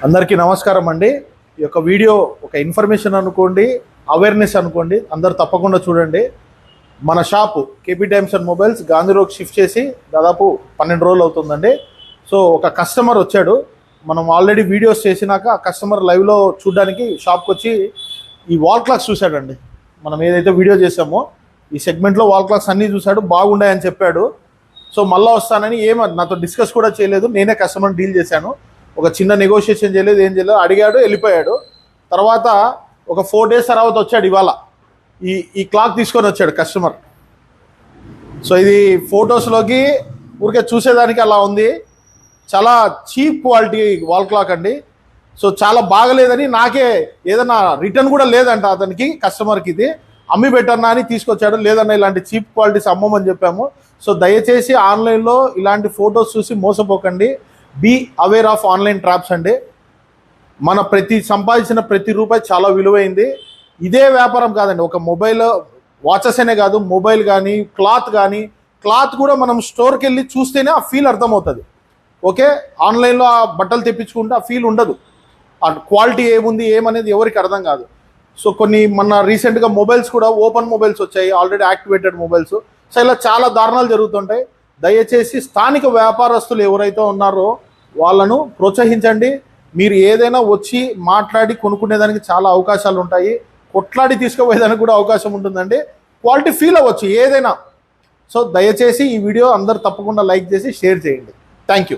అందరికీ నమస్కారం అండి. ఈ యొక్క వీడియో ఒక ఇన్ఫర్మేషన్ అనుకోండి, అవేర్నెస్ అనుకోండి. అందరు తప్పకుండా చూడండి. మన shop KP times and mobiles Gandhi road shift చేసి దాదాపు 12 రోజులు అవుతుందండి. సో ఒక కస్టమర్ వచ్చాడు. మనం ఆల్రెడీ వీడియోస్ చేసినాక ఆ కస్టమర్ లైవ్లో చూడడానికి షాప్కి వచ్చి ఈ వాల్ క్లాక్స్ చూశాడండి. మనం ఏదైతే వీడియో చేసామో ఈ సెగ్మెంట్లో వాల్ క్లాక్స్ అన్నీ చూశాడు, బాగున్నాయని చెప్పాడు. సో మళ్ళీ వస్తానని నాతో డిస్కస్ కూడా చేయలేదు. నేనే కస్టమర్ డీల్ చేశాను. ఒక చిన్న నెగోషియేషన్ చేయలేదు, ఏం చేయలేదు. అడిగాడు, వెళ్ళిపోయాడు. తర్వాత ఒక 4 days తర్వాత వచ్చాడు. ఇవాళ ఈ క్లాక్ తీసుకొని వచ్చాడు కస్టమర్. సో ఇది ఫొటోస్లోకి ఊరికే చూసేదానికి అలా ఉంది. చాలా చీప్ క్వాలిటీ వాల్ క్లాక్ అండి. సో చాలా బాగలేదని నాకే ఏదన్నా రిటర్న్ కూడా లేదంట అతనికి, కస్టమర్కి. ఇది అమ్మి పెట్టన్నా అని తీసుకొచ్చాడు. లేదన్నా ఇలాంటి చీప్ క్వాలిటీస్ అమ్మమని చెప్పాము. సో దయచేసి ఆన్లైన్లో ఇలాంటి ఫొటోస్ చూసి మోసపోకండి. Be aware of online traps అండి. మన సంపాదించిన ప్రతి రూపాయి చాలా విలువైంది. ఇదే వ్యాపారం కాదండి, ఒక మొబైల్ వాచెస్ అనే కాదు, మొబైల్ కానీ క్లాత్ కూడా మనం స్టోర్కి వెళ్ళి చూస్తేనే ఆ ఫీల్ అర్థమవుతుంది. ఓకే, ఆన్లైన్లో ఆ బట్టలు తెప్పించుకుంటే ఆ ఫీల్ ఉండదు. ఆ క్వాలిటీ ఏముంది ఏమనేది ఎవరికి అర్థం కాదు. సో మన రీసెంట్గా మొబైల్స్ కూడా ఓపెన్ మొబైల్స్ వచ్చాయి, ఆల్రెడీ యాక్టివేటెడ్ మొబైల్స్. సో ఇలా చాలా దారుణాలు జరుగుతుంటాయి. దయచేసి స్థానిక వ్యాపారస్తులు ఎవరైతే ఉన్నారో వాళ్ళను ప్రోత్సహించండి. మీరు ఏదైనా వచ్చి మాట్లాడి కొనుక్కునేదానికి చాలా అవకాశాలు ఉంటాయి. కొట్లాడి తీసుకుపోయేదానికి కూడా అవకాశం ఉంటుందండి. క్వాలిటీ ఫీల్ అవ్వచ్చు ఏదైనా. సో దయచేసి ఈ వీడియో అందరు తప్పకుండా లైక్ చేసి షేర్ చేయండి. Thank you.